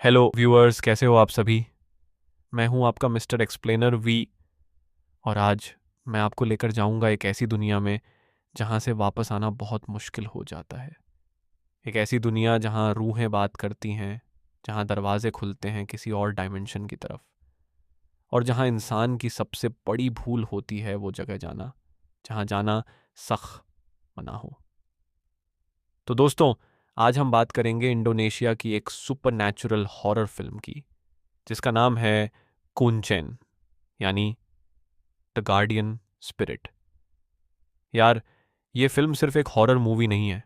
Hello viewers, कैसे हो आप सभी। मैं हूं आपका मिस्टर एक्सप्लेनर वी। और आज मैं आपको लेकर जाऊंगा एक ऐसी दुनिया में जहां से वापस आना बहुत मुश्किल हो जाता है। एक ऐसी दुनिया जहां रूहें बात करती हैं, जहां दरवाजे खुलते हैं किसी और डायमेंशन की तरफ, और जहां इंसान की सबसे बड़ी भूल होती है वो जगह जाना जहां जाना सख्त मना हो। तो दोस्तों, आज हम बात करेंगे इंडोनेशिया की एक सुपर हॉरर फिल्म की, जिसका नाम है कुंचेन, यानी द गार्डियन स्पिरिट। यार, ये फिल्म सिर्फ एक हॉरर मूवी नहीं है,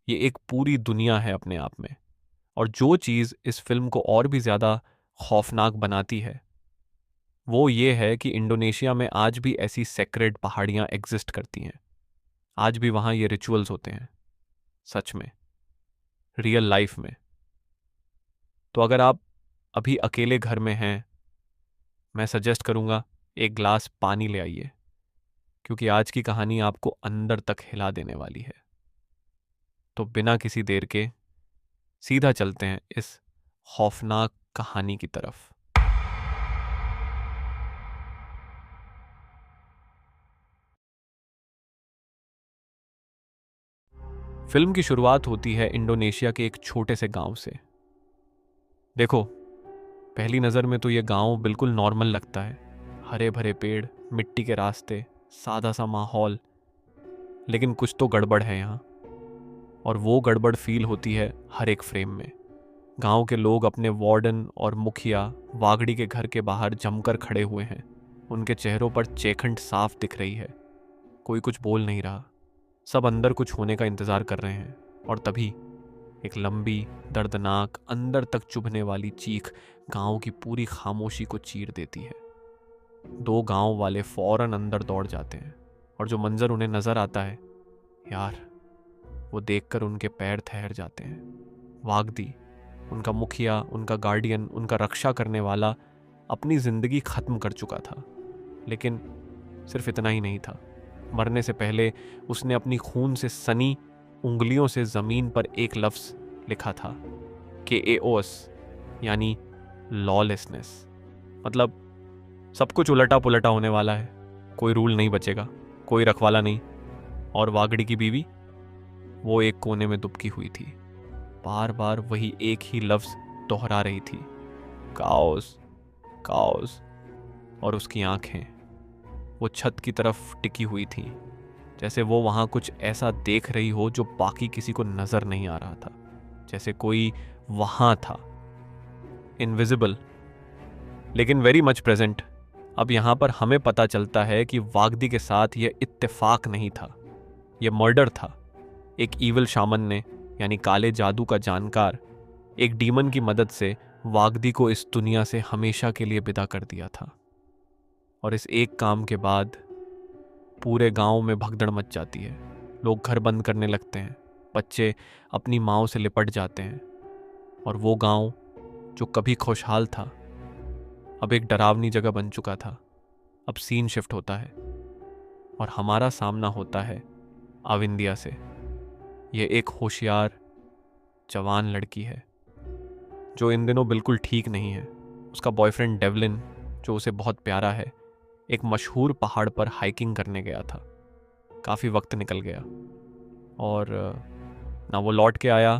ये एक पूरी दुनिया है अपने आप में। और जो चीज़ इस फिल्म को और भी ज़्यादा खौफनाक बनाती है वो ये है कि इंडोनेशिया में आज भी ऐसी सेक्रेड पहाड़ियाँ एग्जिस्ट करती हैं। आज भी वहाँ ये रिचुअल्स होते हैं, सच में, रियल लाइफ में। तो अगर आप अभी अकेले घर में हैं, मैं सजेस्ट करूँगा एक ग्लास पानी ले आइए, क्योंकि आज की कहानी आपको अंदर तक हिला देने वाली है। तो बिना किसी देर के सीधा चलते हैं इस खौफनाक कहानी की तरफ। फिल्म की शुरुआत होती है इंडोनेशिया के एक छोटे से गांव से। देखो, पहली नज़र में तो ये गांव बिल्कुल नॉर्मल लगता है, हरे भरे पेड़, मिट्टी के रास्ते, सादा सा माहौल। लेकिन कुछ तो गड़बड़ है यहाँ, और वो गड़बड़ फील होती है हर एक फ्रेम में। गांव के लोग अपने वार्डन और मुखिया वागड़ी के घर के बाहर जमकर खड़े हुए हैं। उनके चेहरों पर चेखंड साफ दिख रही है। कोई कुछ बोल नहीं रहा, सब अंदर कुछ होने का इंतजार कर रहे हैं। और तभी एक लंबी, दर्दनाक, अंदर तक चुभने वाली चीख गांव की पूरी खामोशी को चीर देती है। दो गांव वाले फौरन अंदर दौड़ जाते हैं, और जो मंजर उन्हें नजर आता है, यार, वो देखकर उनके पैर ठहर जाते हैं। वागदी, उनका मुखिया, उनका गार्डियन, उनका रक्षा करने वाला, अपनी जिंदगी खत्म कर चुका था। लेकिन सिर्फ इतना ही नहीं था, मरने से पहले उसने अपनी खून से सनी उंगलियों से जमीन पर एक लफ्ज लिखा था, KAOS, यानी लॉलेसनेस। मतलब सब कुछ उलटा पुलटा होने वाला है, कोई रूल नहीं बचेगा, कोई रखवाला नहीं। और वागड़ी की बीवी, वो एक कोने में दुबकी हुई थी, बार बार वही एक ही लफ्ज दोहरा रही थी, काओस, काओस। और उसकी आंखें वो छत की तरफ टिकी हुई थीं, जैसे वो वहां कुछ ऐसा देख रही हो जो बाकी किसी को नजर नहीं आ रहा था। जैसे कोई वहां था, इनविजिबल, लेकिन वेरी मच प्रेजेंट। अब यहां पर हमें पता चलता है कि वागदी के साथ यह इत्तेफाक नहीं था, यह मर्डर था। एक ईविल शामन ने, यानी काले जादू का जानकार, एक डीमन की मदद से वागदी को इस दुनिया से हमेशा के लिए विदा कर दिया था। और इस एक काम के बाद पूरे गांव में भगदड़ मच जाती है। लोग घर बंद करने लगते हैं, बच्चे अपनी माँओं से लिपट जाते हैं। और वो गांव जो कभी खुशहाल था, अब एक डरावनी जगह बन चुका था। अब सीन शिफ्ट होता है, और हमारा सामना होता है अविंदिया से। यह एक होशियार, जवान लड़की है जो इन दिनों बिल्कुल ठीक नहीं है। उसका बॉयफ्रेंड डेवलिन, जो उसे बहुत प्यारा है, एक मशहूर पहाड़ पर हाइकिंग करने गया था। काफ़ी वक्त निकल गया, और ना वो लौट के आया,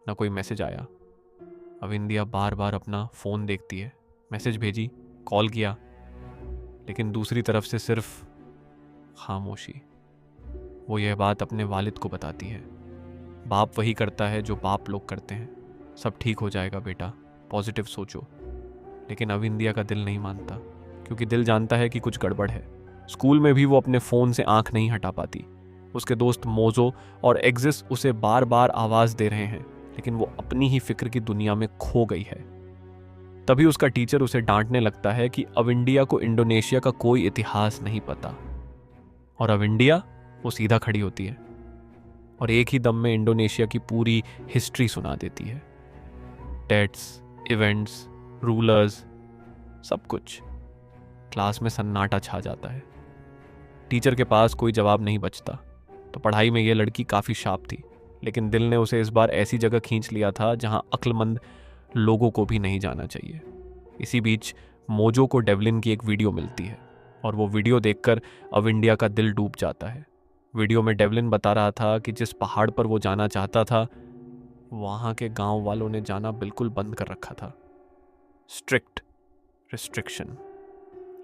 ना कोई मैसेज आया। अविंदिया बार बार अपना फ़ोन देखती है, मैसेज भेजी, कॉल किया, लेकिन दूसरी तरफ से सिर्फ खामोशी। वो यह बात अपने वालिद को बताती है। बाप वही करता है जो बाप लोग करते हैं, सब ठीक हो जाएगा बेटा, पॉजिटिव सोचो। लेकिन अविंदिया का दिल नहीं मानता, क्योंकि दिल जानता है कि कुछ गड़बड़ है। स्कूल में भी वो अपने फ़ोन से आंख नहीं हटा पाती। उसके दोस्त मोजो और एग्जिस उसे बार बार आवाज़ दे रहे हैं, लेकिन वो अपनी ही फिक्र की दुनिया में खो गई है। तभी उसका टीचर उसे डांटने लगता है कि अविंडिया को इंडोनेशिया का कोई इतिहास नहीं पता। और अविंडिया, वो सीधा खड़ी होती है और एक ही दम में इंडोनेशिया की पूरी हिस्ट्री सुना देती है। डेट्स, इवेंट्स, रूलर्स, सब कुछ। क्लास में सन्नाटा छा जाता है। टीचर के पास कोई जवाब नहीं बचता। तो पढ़ाई में यह लड़की काफ़ी शार्प थी, लेकिन दिल ने उसे इस बार ऐसी जगह खींच लिया था जहां अक्लमंद लोगों को भी नहीं जाना चाहिए। इसी बीच मोजो को डेवलिन की एक वीडियो मिलती है और वो वीडियो देखकर अविंडिया का दिल डूब जाता है। वीडियो में डेवलिन बता रहा था कि जिस पहाड़ पर वो जाना चाहता था वहाँ के गांव वालों ने जाना बिल्कुल बंद कर रखा था। Strict restriction.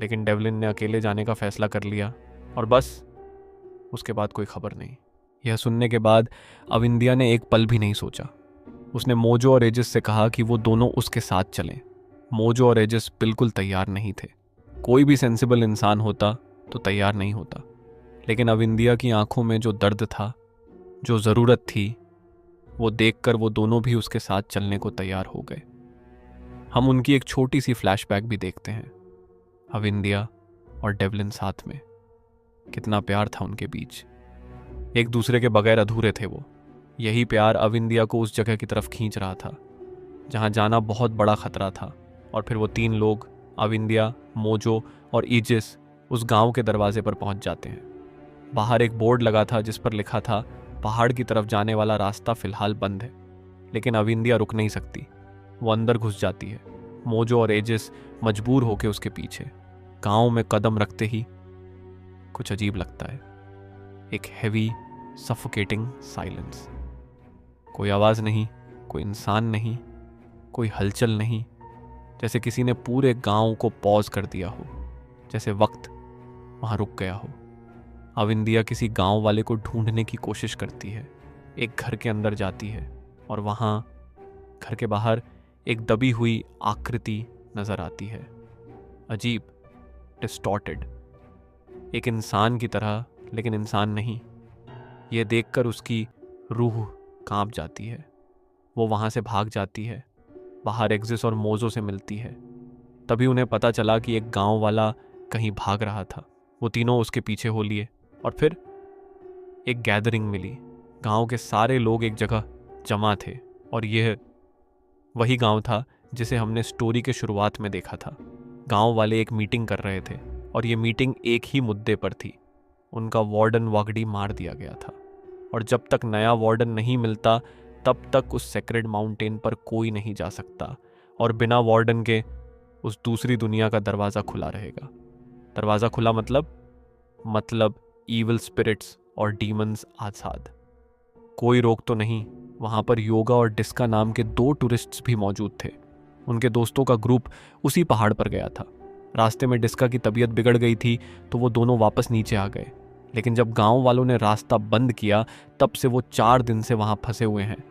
लेकिन डेवलिन ने अकेले जाने का फैसला कर लिया और बस उसके बाद कोई खबर नहीं। यह सुनने के बाद अविंदिया ने एक पल भी नहीं सोचा। उसने मोजो और एजिस से कहा कि वो दोनों उसके साथ चलें। मोजो और एजिस बिल्कुल तैयार नहीं थे। कोई भी सेंसिबल इंसान होता तो तैयार नहीं होता, लेकिन अविंदिया की आंखों में जो दर्द था, जो ज़रूरत थी, वो देखकर वो दोनों भी उसके साथ चलने को तैयार हो गए। हम उनकी एक छोटी सी फ्लैशबैक भी देखते हैं। अविंदिया और डेवलिन साथ में, कितना प्यार था उनके बीच। एक दूसरे के बगैर अधूरे थे वो। यही प्यार अविंदिया को उस जगह की तरफ खींच रहा था जहां जाना बहुत बड़ा खतरा था। और फिर वो तीन लोग, अविंदिया, मोजो और ईजिस, उस गांव के दरवाजे पर पहुंच जाते हैं। बाहर एक बोर्ड लगा था जिस पर लिखा था, पहाड़ की तरफ जाने वाला रास्ता फिलहाल बंद है। लेकिन अविंदिया रुक नहीं सकती। वो अंदर घुस जाती है। मोजो और एजिस मजबूर होकर उसके पीछे। गांव में कदम रखते ही कुछ अजीब लगता है। एक हैवी सफोकेटिंग साइलेंस। कोई आवाज नहीं, कोई इंसान नहीं, कोई हलचल नहीं। जैसे किसी ने पूरे गांव को पॉज कर दिया हो, जैसे वक्त वहां रुक गया हो। अविंदिया किसी गांव वाले को ढूंढने की कोशिश करती है। एक घर के अंदर जाती है और वहां घर के बाहर एक दबी हुई आकृति नजर आती है। अजीब, डिस्टॉर्टेड, एक इंसान की तरह, लेकिन इंसान नहीं। यह देखकर उसकी रूह कांप जाती है। वो वहां से भाग जाती है, बाहर एग्जिस और मोजो से मिलती है। तभी उन्हें पता चला कि एक गांव वाला कहीं भाग रहा था। वो तीनों उसके पीछे हो लिए और फिर एक गैदरिंग मिली। गांव के सारे लोग एक जगह जमा थे और यह वही गांव था जिसे हमने स्टोरी के शुरुआत में देखा था। गांव वाले एक मीटिंग कर रहे थे और ये मीटिंग एक ही मुद्दे पर थी। उनका वार्डन वागडी मार दिया गया था और जब तक नया वार्डन नहीं मिलता तब तक उस सेक्रेड माउंटेन पर कोई नहीं जा सकता और बिना वार्डन के उस दूसरी दुनिया का दरवाज़ा खुला रहेगा। दरवाज़ा खुला मतलब ईविल स्पिरिट्स और डीमंस आज़ाद। कोई रोक तो नहीं। वहाँ पर योगा और डिस्का नाम के 2 टूरिस्ट्स भी मौजूद थे। उनके दोस्तों का ग्रुप उसी पहाड़ पर गया था। रास्ते में डिस्का की तबीयत बिगड़ गई थी तो वो दोनों वापस नीचे आ गए। लेकिन जब गांव वालों ने रास्ता बंद किया तब से वो 4 दिन से वहां फंसे हुए हैं,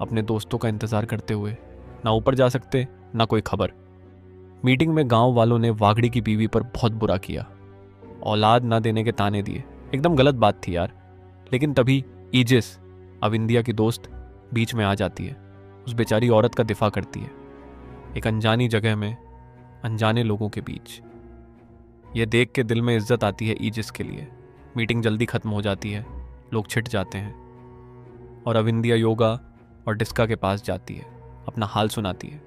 अपने दोस्तों का इंतजार करते हुए। ना ऊपर जा सकते, ना कोई खबर। मीटिंग में गांव वालों ने वागड़ी की बीवी पर बहुत बुरा किया, औलाद ना देने के ताने दिए। एकदम गलत बात थी यार। लेकिन तभी ईजिस, अविंदिया की दोस्त, बीच में आ जाती है। उस बेचारी औरत का दिफा करती है, एक अनजानी जगह में, अनजाने लोगों के बीच। यह देख के दिल में इज्जत आती है ईजिस के लिए। मीटिंग जल्दी खत्म हो जाती है, लोग छिट जाते हैं और अविंदिया योगा और डिस्का के पास जाती है, अपना हाल सुनाती है।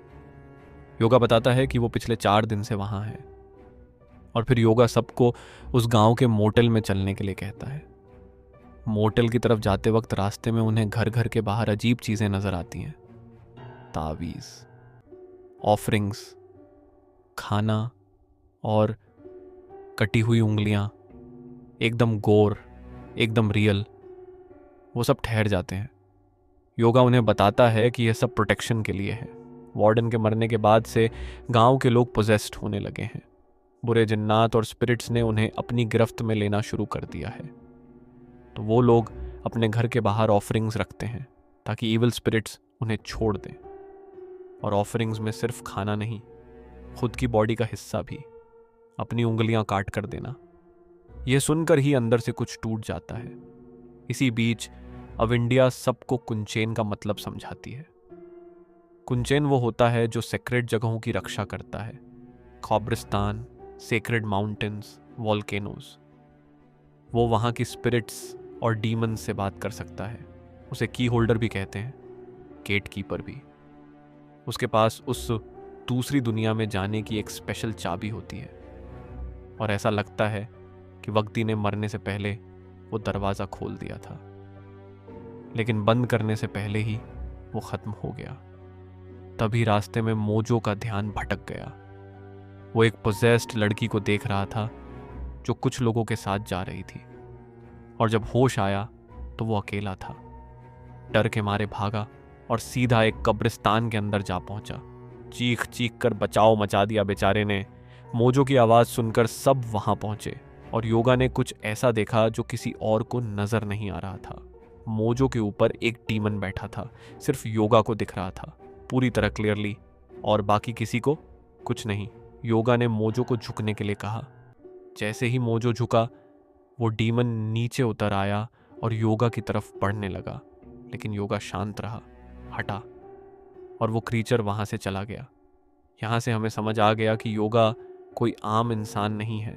योगा बताता है कि वो पिछले 4 दिन से वहां है और फिर योगा सबको उस गांव के मोटेल में चलने के लिए कहता है। मोटेल की तरफ जाते वक्त रास्ते में उन्हें घर घर के बाहर अजीब चीजें नजर आती हैं। तावीज, ऑफरिंग्स, खाना और कटी हुई उंगलियां, एकदम गोर, एकदम रियल। वो सब ठहर जाते हैं। योगा उन्हें बताता है कि यह सब प्रोटेक्शन के लिए है। वार्डन के मरने के बाद से गांव के लोग पोजेस्ड होने लगे हैं। बुरे जिन्नात और स्पिरिट्स ने उन्हें अपनी गिरफ्त में लेना शुरू कर दिया है। तो वो लोग अपने घर के बाहर ऑफरिंग्स रखते हैं ताकि इविल स्पिरिट्स उन्हें छोड़ दें। और ऑफरिंग्स में सिर्फ खाना नहीं, खुद की बॉडी का हिस्सा भी, अपनी उंगलियां काट कर देना। यह सुनकर ही अंदर से कुछ टूट जाता है। इसी बीच अविंडिया सबको कुंचेन का मतलब समझाती है। कुंचेन वो होता है जो सेक्रेड जगहों की रक्षा करता है। कब्रिस्तान, सेक्रेड माउंटेन्स, वॉल्केनोज। वो वहाँ की स्पिरिट्स और डीमंस से बात कर सकता है। उसे की होल्डर भी कहते हैं, गेट कीपर भी। उसके पास उस दूसरी दुनिया में जाने की एक स्पेशल चाबी होती है और ऐसा लगता है कि वक्ती ने मरने से पहले वो दरवाज़ा खोल दिया था, लेकिन बंद करने से पहले ही वो ख़त्म हो गया। तभी रास्ते में मोजो का ध्यान भटक गया। वो एक पोजेस्ड लड़की को देख रहा था जो कुछ लोगों के साथ जा रही थी, और जब होश आया तो वो अकेला था। डर के मारे भागा और सीधा एक कब्रिस्तान के अंदर जा पहुंचा। चीख चीख कर बचाव मचा दिया बेचारे ने। मोजो की आवाज़ सुनकर सब वहां पहुंचे और योगा ने कुछ ऐसा देखा जो किसी और को नजर नहीं आ रहा था। मोजो के ऊपर एक डीमन बैठा था, सिर्फ योगा को दिख रहा था पूरी तरह क्लियरली, और बाकी किसी को कुछ नहीं। योगा ने मोजो को झुकने के लिए कहा। जैसे ही मोजो झुका, वो डीमन नीचे उतर आया और योगा की तरफ बढ़ने लगा, लेकिन योगा शांत रहा, हटा, और वो क्रीचर वहां से चला गया। यहां से हमें समझ आ गया कि योगा कोई आम इंसान नहीं है।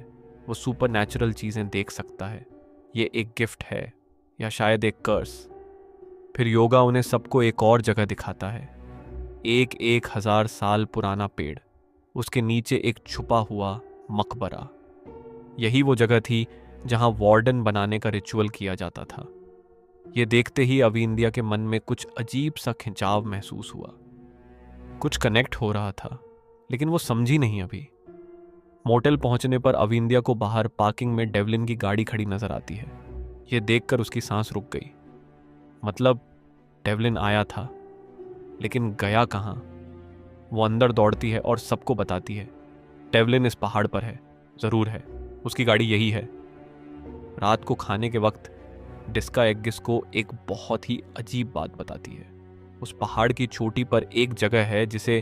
वो सुपर नेचुरल चीजें देख सकता है। ये एक गिफ्ट है या शायद एक कर्स। फिर योगा उन्हें सबको एक और जगह दिखाता है। एक 1000 साल पुराना पेड़, उसके नीचे एक छुपा हुआ मकबरा। यही वो जगह थी जहां वार्डन बनाने का रिचुअल किया जाता था। ये देखते ही अविंदिया के मन में कुछ अजीब सा खिंचाव महसूस हुआ। कुछ कनेक्ट हो रहा था, लेकिन वो समझी नहीं अभी। मोटेल पहुंचने पर अविंदिया को बाहर पार्किंग में डेवलिन की गाड़ी खड़ी नजर आती है। ये देखकर उसकी सांस रुक गई। मतलब डेवलिन आया था, लेकिन गया कहाँ? वो अंदर दौड़ती है और सबको बताती है, डेवलिन इस पहाड़ पर है, जरूर है, उसकी गाड़ी यही है। रात को खाने के वक्त डिस्का एग्गिस को एक बहुत ही अजीब बात बताती है। उस पहाड़ की चोटी पर एक जगह है जिसे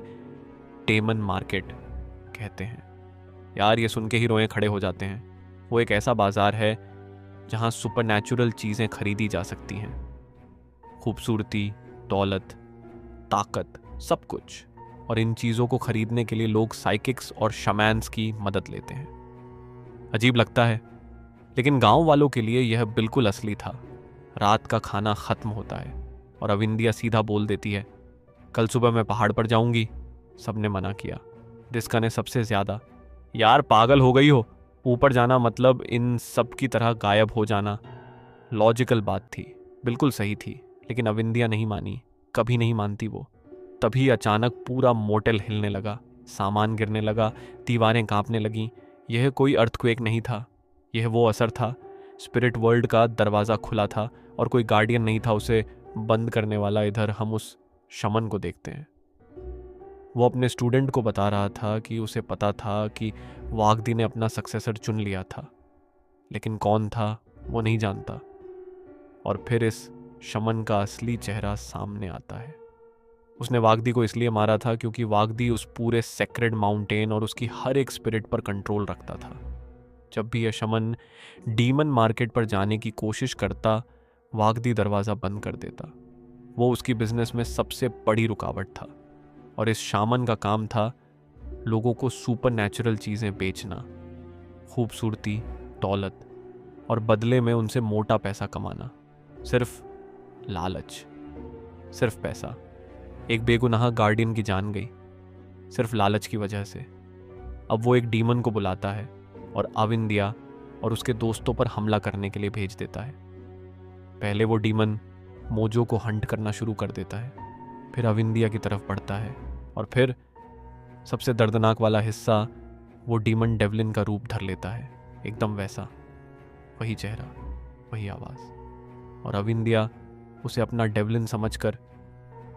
टेमन मार्केट कहते हैं। यार, ये सुन के ही रोए खड़े हो जाते हैं। वो एक ऐसा बाजार है जहां सुपरनैचुरल चीजें खरीदी जा सकती हैं। खूबसूरती, दौलत, ताकत, सब कुछ। और इन चीजों को खरीदने के लिए लोग साइकिक्स और शमैन्स की मदद लेते हैं। अजीब लगता है, लेकिन गांव वालों के लिए यह बिल्कुल असली था। रात का खाना खत्म होता है और अविंदिया सीधा बोल देती है, कल सुबह मैं पहाड़ पर जाऊंगी। सबने मना किया, डिस्का ने सबसे ज्यादा। यार, पागल हो गई हो? ऊपर जाना मतलब इन सब की तरह गायब हो जाना। लॉजिकल बात थी, बिल्कुल सही थी, लेकिन अविंदिया नहीं मानी, कभी नहीं मानती वो। तभी अचानक पूरा मोटेल हिलने लगा, सामान गिरने लगा, दीवारें कांपने लगीं। यह कोई अर्थक्वेक नहीं था, यह वो असर था। स्पिरिट वर्ल्ड का दरवाज़ा खुला था और कोई गार्डियन नहीं था उसे बंद करने वाला। इधर हम उस शमन को देखते हैं। वो अपने स्टूडेंट को बता रहा था कि उसे पता था कि वागदी ने अपना सक्सेसर चुन लिया था, लेकिन कौन था वो नहीं जानता। और फिर इस शमन का असली चेहरा सामने आता है। उसने वागदी को इसलिए मारा था क्योंकि वागदी उस पूरे सेक्रेड माउंटेन और उसकी हर एक स्पिरिट पर कंट्रोल रखता था। जब भी यह शमन डीमन मार्केट पर जाने की कोशिश करता, वागदी दरवाज़ा बंद कर देता। वो उसकी बिजनेस में सबसे बड़ी रुकावट था, और इस शामन का काम था लोगों को सुपर नेचुरल चीज़ें बेचना, खूबसूरती, दौलत, और बदले में उनसे मोटा पैसा कमाना। सिर्फ लालच, सिर्फ पैसा। एक बेगुनाह गार्डियन की जान गई सिर्फ लालच की वजह से। अब वो एक डीमन को बुलाता है और अविंदिया और उसके दोस्तों पर हमला करने के लिए भेज देता है। पहले वो डीमन मोजो को हंट करना शुरू कर देता है, फिर अविंदिया की तरफ बढ़ता है, और फिर सबसे दर्दनाक वाला हिस्सा, वो डीमन डेवलिन का रूप धर लेता है, एकदम वैसा, वही चेहरा, वही आवाज़। और अविंदिया उसे अपना डेवलिन समझकर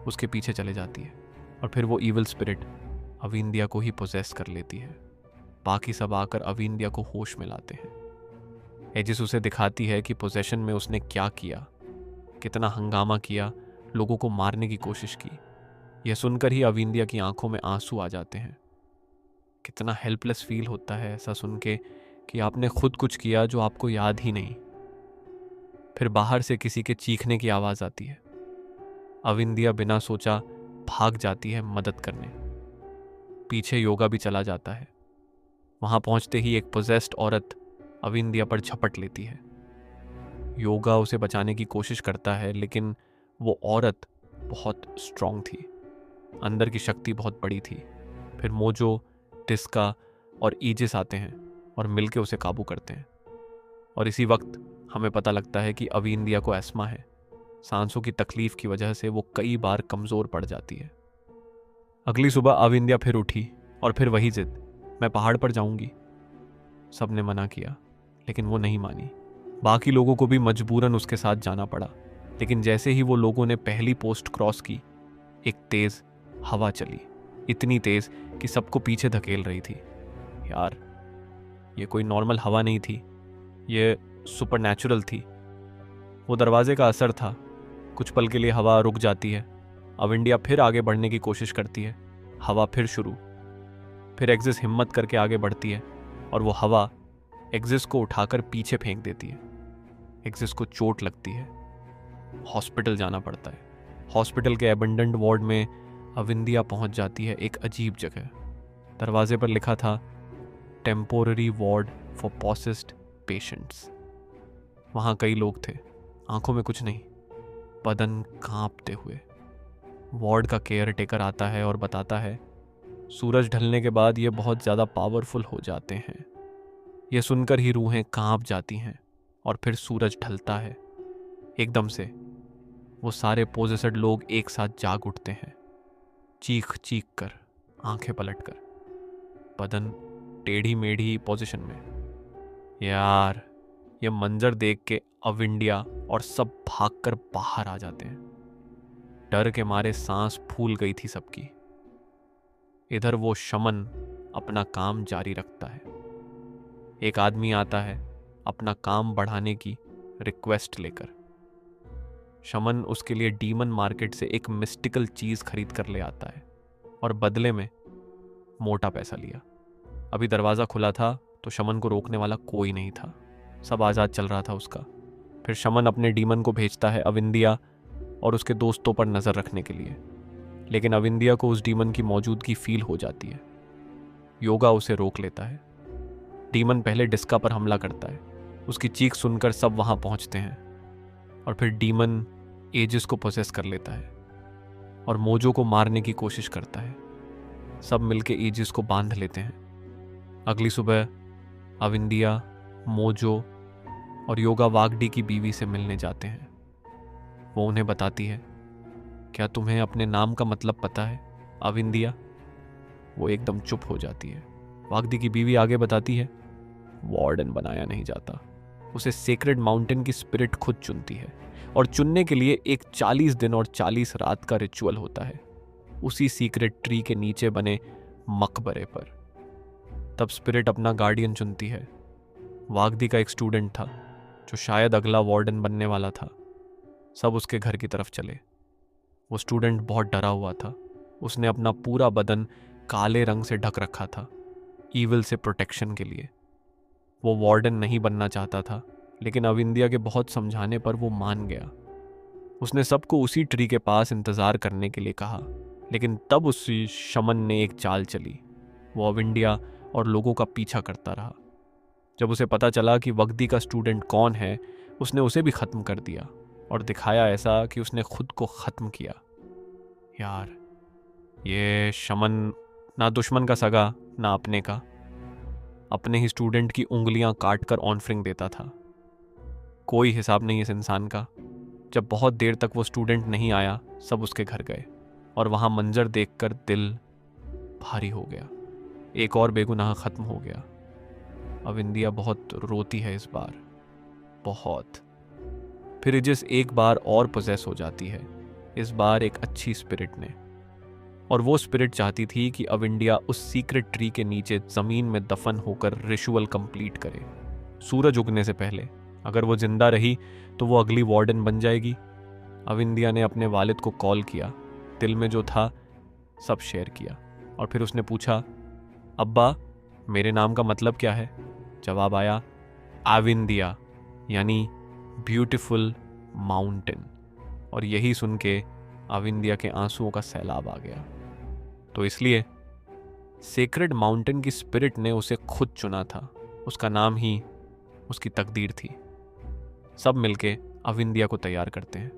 उसके पीछे चले जाती है, और फिर वो इविल स्पिरिट अविंदिया को ही पोजेस कर लेती है। बाकी सब आकर अविंदिया को होश में लाते हैं। एजिस उसे दिखाती है कि पोजेशन में उसने क्या किया, कितना हंगामा किया, लोगों को मारने की कोशिश की। यह सुनकर ही अविंदिया की आंखों में आंसू आ जाते हैं। कितना हेल्पलेस फील होता है ऐसा सुन के कि आपने खुद कुछ किया जो आपको याद ही नहीं। फिर बाहर से किसी के चीखने की आवाज़ आती है। अविंदिया बिना सोचा भाग जाती है मदद करने। पीछे योगा भी चला जाता है। वहां पहुंचते ही एक पोजेस्ड औरत अविंदिया पर झपट लेती है। योगा उसे बचाने की कोशिश करता है, लेकिन वो औरत बहुत स्ट्रांग थी, अंदर की शक्ति बहुत बड़ी थी। फिर मोजो, डिस्का और ईजिस आते हैं और मिलके उसे काबू करते हैं। और इसी वक्त हमें पता लगता है कि अविंदिया को एस्मा है। सांसों की तकलीफ की वजह से वो कई बार कमज़ोर पड़ जाती है। अगली सुबह अविंध्या फिर उठी और फिर वही जिद, मैं पहाड़ पर जाऊंगी। सबने मना किया लेकिन वो नहीं मानी। बाकी लोगों को भी मजबूरन उसके साथ जाना पड़ा। लेकिन जैसे ही वो लोगों ने पहली पोस्ट क्रॉस की, एक तेज हवा चली, इतनी तेज कि सबको पीछे धकेल रही थी। यार, ये कोई नॉर्मल हवा नहीं थी, ये सुपरनैचुरल थी। वो दरवाजे का असर था। कुछ पल के लिए हवा रुक जाती है। अविंडिया फिर आगे बढ़ने की कोशिश करती है। हवा फिर शुरू। फिर एग्जिस हिम्मत करके आगे बढ़ती है और वो हवा एग्जिस को उठाकर पीछे फेंक देती है। एग्जिस को चोट लगती है। हॉस्पिटल जाना पड़ता है। हॉस्पिटल के एबंडेंट वार्ड में अविंदिया पहुंच जाती है, एक अजीब जगह। दरवाजे पर लिखा था, टेम्पोररी वार्ड फॉर पॉसेस्ड पेशेंट्स। वहाँ कई लोग थे, आंखों में कुछ नहीं, बदन कांपते हुए। वार्ड का केयर टेकर आता है और बताता है, सूरज ढलने के बाद ये बहुत ज़्यादा पावरफुल हो जाते हैं। ये सुनकर ही रूहें कांप जाती हैं और फिर सूरज ढलता है। एकदम से वो सारे पोजेसेड लोग एक साथ जाग उठते हैं, चीख चीख कर, आंखें पलटकर, बदन टेढ़ी मेढ़ी पोजीशन में। यार, ये मंजर देख के अविंडिया और सब भागकर बाहर आ जाते हैं। डर के मारे सांस फूल गई थी सबकी। इधर वो शमन अपना काम जारी रखता है। एक आदमी आता है अपना काम बढ़ाने की रिक्वेस्ट लेकर। शमन उसके लिए डीमन मार्केट से एक मिस्टिकल चीज खरीद कर ले आता है और बदले में मोटा पैसा लिया। अभी दरवाजा खुला था तो शमन को रोकने वाला कोई नहीं था। सब आजाद चल रहा था उसका। फिर शमन अपने डीमन को भेजता है अविंदिया और उसके दोस्तों पर नजर रखने के लिए। लेकिन अविंदिया को उस डीमन की मौजूदगी फील हो जाती है। योगा उसे रोक लेता है। डीमन पहले डिस्का पर हमला करता है। उसकी चीख सुनकर सब वहां पहुंचते हैं और फिर डीमन एजिस को पोसेस कर लेता है और मोजो को मारने की कोशिश करता है। सब मिलके एजिस को बांध लेते हैं। अगली सुबह अविंदिया, मोजो और योगा वागडी की बीवी से मिलने जाते हैं। वो उन्हें बताती है, क्या तुम्हें अपने नाम का मतलब पता है अविंदिया? वो एकदम चुप हो जाती है। वागडी की बीवी आगे बताती है, वार्डन बनाया नहीं जाता, उसे सेक्रेड माउंटेन की स्पिरिट खुद चुनती है और चुनने के लिए एक 40 दिन और 40 रात का रिचुअल होता है, उसी सीक्रेट ट्री के नीचे बने मकबरे पर। तब स्पिरिट अपना गार्डियन चुनती है। वागदी का एक स्टूडेंट था जो शायद अगला वार्डन बनने वाला था। सब उसके घर की तरफ चले। वो स्टूडेंट बहुत डरा हुआ था। उसने अपना पूरा बदन काले रंग से ढक रखा था, ईविल से प्रोटेक्शन के लिए। वो वार्डन नहीं बनना चाहता था, लेकिन अविंदिया के बहुत समझाने पर वो मान गया। उसने सबको उसी ट्री के पास इंतजार करने के लिए कहा। लेकिन तब उसी शमन ने एक चाल चली। वो अविंदिया और लोगों का पीछा करता रहा। जब उसे पता चला कि वग्दी का स्टूडेंट कौन है, उसने उसे भी खत्म कर दिया और दिखाया ऐसा कि उसने खुद को खत्म किया। यार, ये शमन ना दुश्मन का सगा ना अपने का, अपने ही स्टूडेंट की उंगलियां काटकर ऑनफ्रिंग देता था। कोई हिसाब नहीं इस इंसान का। जब बहुत देर तक वो स्टूडेंट नहीं आया, सब उसके घर गए और वहां मंजर देखकर दिल भारी हो गया। एक और बेगुनाह खत्म हो गया। अविंदिया बहुत रोती है इस बार, बहुत। फिर एजिस एक बार और पोजेस हो जाती है, इस बार एक अच्छी स्पिरिट ने। और वो स्पिरिट चाहती थी कि अविंदिया उस सीक्रेट ट्री के नीचे जमीन में दफन होकर रिचुअल कंप्लीट करे, सूरज उगने से पहले। अगर वो जिंदा रही तो वो अगली वार्डन बन जाएगी। अविंदिया ने अपने वालिद को कॉल किया, दिल में जो था सब शेयर किया। और फिर उसने पूछा, अब्बा, मेरे नाम का मतलब क्या है? जवाब आया, अविंदिया, यानी ब्यूटीफुल माउंटेन। और यही सुन के अविंदिया के आंसुओं का सैलाब आ गया। तो इसलिए सेक्रेड माउंटेन की स्पिरिट ने उसे खुद चुना था। उसका नाम ही उसकी तकदीर थी। सब मिलके अविंदिया को तैयार करते हैं।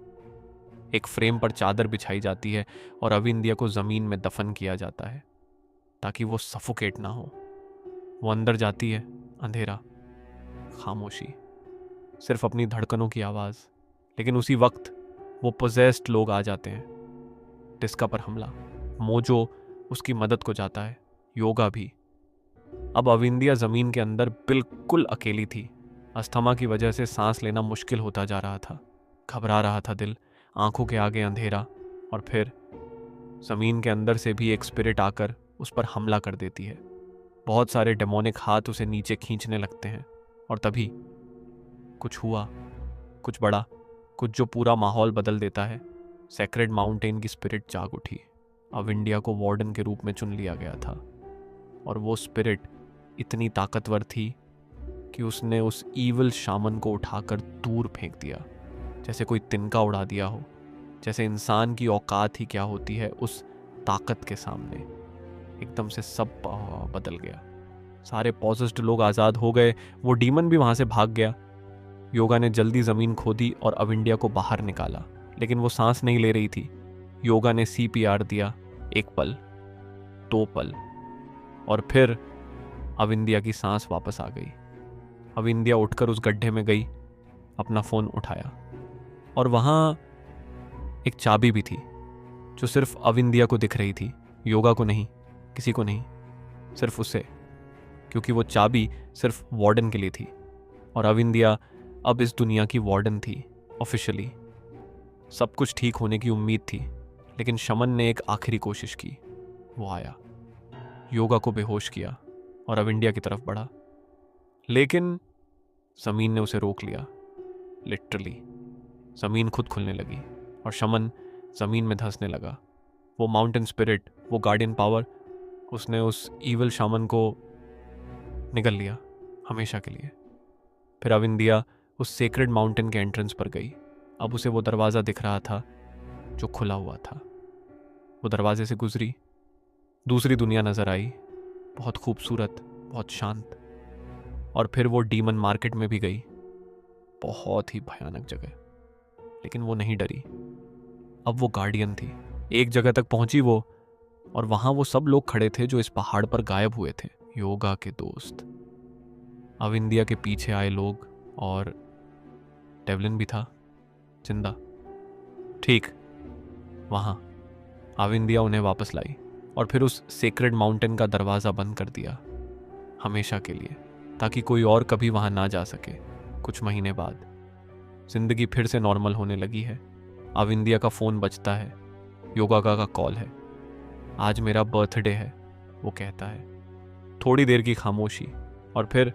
एक फ्रेम पर चादर बिछाई जाती है और अविंदिया को जमीन में दफन किया जाता है ताकि वो सफोकेट ना हो। वो अंदर जाती है, अंधेरा, खामोशी, सिर्फ अपनी धड़कनों की आवाज। लेकिन उसी वक्त वो पोजेस्ड लोग आ जाते हैं। डिस्का पर हमला। मोजो उसकी मदद को जाता है, योगा भी। अब अविंदिया ज़मीन के अंदर बिल्कुल अकेली थी। अस्थमा की वजह से सांस लेना मुश्किल होता जा रहा था, घबरा रहा था दिल, आंखों के आगे अंधेरा। और फिर ज़मीन के अंदर से भी एक स्पिरिट आकर उस पर हमला कर देती है। बहुत सारे डेमोनिक हाथ उसे नीचे खींचने लगते हैं। और तभी कुछ हुआ, कुछ बड़ा, कुछ जो पूरा माहौल बदल देता है। सेक्रेड माउंटेन की स्पिरिट जाग उठी। अविंडिया को वार्डन के रूप में चुन लिया गया था। और वो स्पिरिट इतनी ताकतवर थी कि उसने उस ईविल शामन को उठाकर दूर फेंक दिया, जैसे कोई तिनका उड़ा दिया हो। जैसे इंसान की औकात ही क्या होती है उस ताकत के सामने। एकदम से सब बदल गया। सारे पॉसेस्ड लोग आज़ाद हो गए, वो डीमन भी वहाँ से भाग गया। योगा ने जल्दी ज़मीन खोदी और अविंडिया को बाहर निकाला, लेकिन वो सांस नहीं ले रही थी। योगा ने CPR दिया, 1 पल, 2 पल, और फिर अविंदिया की सांस वापस आ गई। अविंदिया उठकर उस गड्ढे में गई, अपना फ़ोन उठाया, और वहाँ एक चाबी भी थी जो सिर्फ अविंदिया को दिख रही थी, योगा को नहीं, किसी को नहीं, सिर्फ उसे। क्योंकि वो चाबी सिर्फ वार्डन के लिए थी, और अविंदिया अब इस दुनिया की वार्डन थी ऑफिशियली। सब कुछ ठीक होने की उम्मीद थी, लेकिन शमन ने एक आखिरी कोशिश की। वो आया, योगा को बेहोश किया और अविंडिया की तरफ बढ़ा, लेकिन ज़मीन ने उसे रोक लिया। लिटरली ज़मीन खुद खुलने लगी और शमन ज़मीन में धंसने लगा। वो माउंटेन स्पिरिट, वो गार्डियन पावर, उसने उस ईविल शामन को निगल लिया हमेशा के लिए। फिर अविंदिया उस सेक्रेड माउंटेन के एंट्रेंस पर गई। अब उसे वो दरवाज़ा दिख रहा था जो खुला हुआ था। वो दरवाजे से गुजरी, दूसरी दुनिया नज़र आई, बहुत खूबसूरत, बहुत शांत। और फिर वो डीमन मार्केट में भी गई, बहुत ही भयानक जगह। लेकिन वो नहीं डरी। अब वो गार्डियन थी। एक जगह तक पहुंची वो, और वहां वो सब लोग खड़े थे जो इस पहाड़ पर गायब हुए थे, योगा के दोस्त। अविंदिया के पीछे आए लोग, और डेवलिन भी था जिंदा। ठीक वहां अविंदिया उन्हें वापस लाई और फिर उस सेक्रेड माउंटेन का दरवाज़ा बंद कर दिया हमेशा के लिए, ताकि कोई और कभी वहां ना जा सके। कुछ महीने बाद जिंदगी फिर से नॉर्मल होने लगी है। अविंदिया का फ़ोन बजता है, योगा का कॉल है। आज मेरा बर्थडे है, वो कहता है। थोड़ी देर की खामोशी, और फिर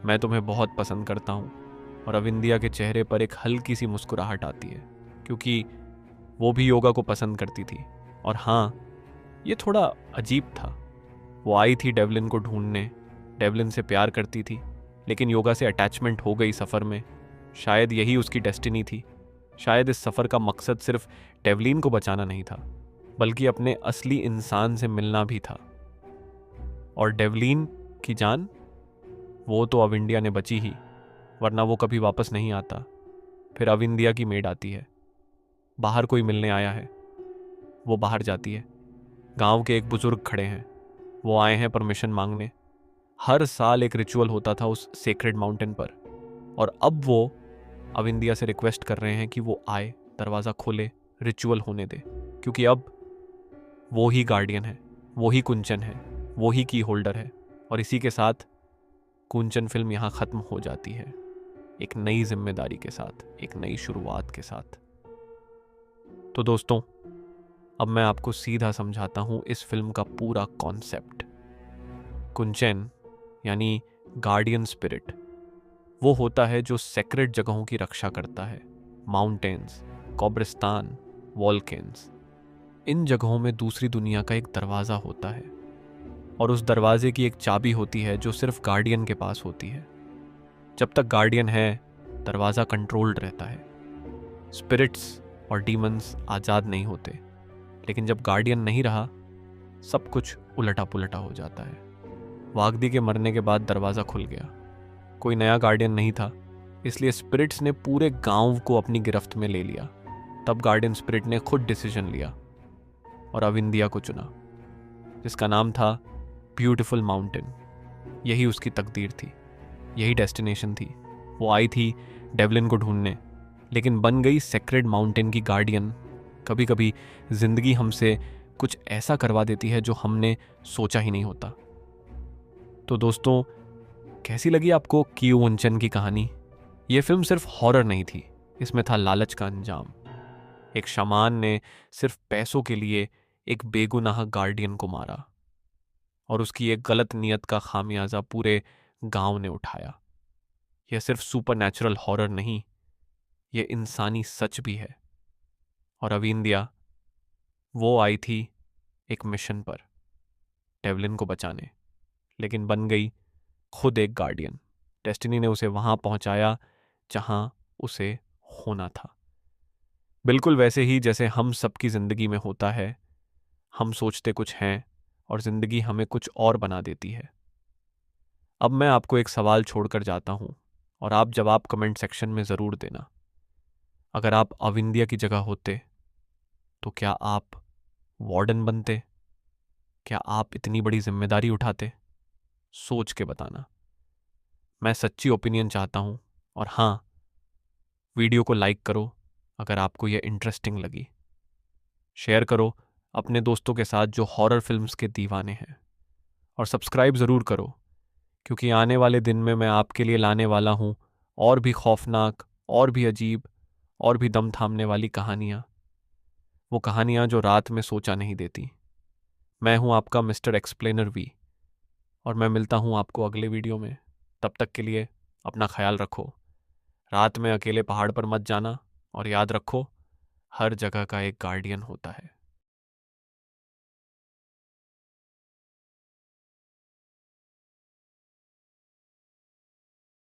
मैं तुम्हें बहुत पसंद करता हूँ। और अविंदिया के चेहरे पर एक हल्की सी मुस्कुराहट आती है, क्योंकि वो भी योगा को पसंद करती थी। और हाँ, ये थोड़ा अजीब था। वो आई थी डेवलिन को ढूंढने, डेवलिन से प्यार करती थी, लेकिन योगा से अटैचमेंट हो गई सफ़र में। शायद यही उसकी डेस्टिनी थी। शायद इस सफ़र का मकसद सिर्फ डेवलिन को बचाना नहीं था, बल्कि अपने असली इंसान से मिलना भी था। और डेवलिन की जान, वो तो अविंदिया ने बची ही, वरना वो कभी वापस नहीं आता। फिर अविंदिया की मेड आती है, बाहर कोई मिलने आया है। वो बाहर जाती है। गांव के एक बुजुर्ग खड़े हैं, वो आए हैं परमिशन मांगने। हर साल एक रिचुअल होता था उस सेक्रेड माउंटेन पर, और अब वो अविंदिया से रिक्वेस्ट कर रहे हैं कि वो आए, दरवाज़ा खोले, रिचुअल होने दे। क्योंकि अब वो ही गार्डियन है, वो ही कुंचन है, वो ही की होल्डर है। और इसी के साथ कुंचन फिल्म यहाँ ख़त्म हो जाती है, एक नई जिम्मेदारी के साथ, एक नई शुरुआत के साथ। तो दोस्तों, अब मैं आपको सीधा समझाता हूँ इस फिल्म का पूरा कॉन्सेप्ट। कुंचन यानी गार्डियन स्पिरिट, वो होता है जो सेक्रेड जगहों की रक्षा करता है। माउंटेन्स, कब्रिस्तान, वॉल्केन्स, इन जगहों में दूसरी दुनिया का एक दरवाज़ा होता है, और उस दरवाजे की एक चाबी होती है जो सिर्फ गार्डियन के पास होती है। जब तक गार्डियन है, दरवाज़ा कंट्रोल्ड रहता है। स्पिरिट्स और डीमंस आज़ाद नहीं होते, लेकिन जब गार्डियन नहीं रहा, सब कुछ उलटा पुलटा हो जाता है। वागदी के मरने के बाद दरवाज़ा खुल गया। कोई नया गार्डियन नहीं था, इसलिए स्पिरिट्स ने पूरे गांव को अपनी गिरफ्त में ले लिया। तब गार्डियन स्पिरिट ने खुद डिसीजन लिया और अविंदिया को चुना, जिसका नाम था ब्यूटीफुल माउंटेन। यही उसकी तकदीर थी, यही डेस्टिनेशन थी। वो आई थी डेवलिन को ढूंढने, लेकिन बन गई सेक्रेड माउंटेन की गार्डियन। कभी कभी जिंदगी हमसे कुछ ऐसा करवा देती है जो हमने सोचा ही नहीं होता। तो दोस्तों, कैसी लगी आपको कियो वंचन की कहानी? ये फिल्म सिर्फ हॉरर नहीं थी, इसमें था लालच का अंजाम। एक शमान ने सिर्फ पैसों के लिए एक बेगुनाह गार्डियन को मारा और उसकी एक गलत नियत का खामियाजा पूरे गांव ने उठाया। यह सिर्फ सुपरनैचुरल हॉरर नहीं, यह इंसानी सच भी है। और अविंद्या, वो आई थी एक मिशन पर डेवलिन को बचाने, लेकिन बन गई खुद एक गार्डियन। डेस्टिनी ने उसे वहां पहुंचाया जहां उसे होना था। बिल्कुल वैसे ही जैसे हम सबकी जिंदगी में होता है। हम सोचते कुछ हैं और जिंदगी हमें कुछ और बना देती है। अब मैं आपको एक सवाल छोड़कर जाता हूं और आप जवाब कमेंट सेक्शन में ज़रूर देना। अगर आप अविंद्या की जगह होते तो क्या आप वार्डन बनते? क्या आप इतनी बड़ी जिम्मेदारी उठाते? सोच के बताना। मैं सच्ची ओपिनियन चाहता हूं। और हाँ, वीडियो को लाइक करो अगर आपको यह इंटरेस्टिंग लगी। शेयर करो अपने दोस्तों के साथ जो हॉरर फिल्म्स के दीवाने हैं। और सब्सक्राइब ज़रूर करो, क्योंकि आने वाले दिन में मैं आपके लिए लाने वाला हूं और भी खौफनाक, और भी अजीब, और भी दम थामने वाली कहानियां। वो कहानियां जो रात में सोचा नहीं देती। मैं हूं आपका मिस्टर एक्सप्लेनर वी, और मैं मिलता हूं आपको अगले वीडियो में। तब तक के लिए अपना ख्याल रखो। रात में अकेले पहाड़ पर मत जाना, और याद रखो, हर जगह का एक गार्डियन होता है।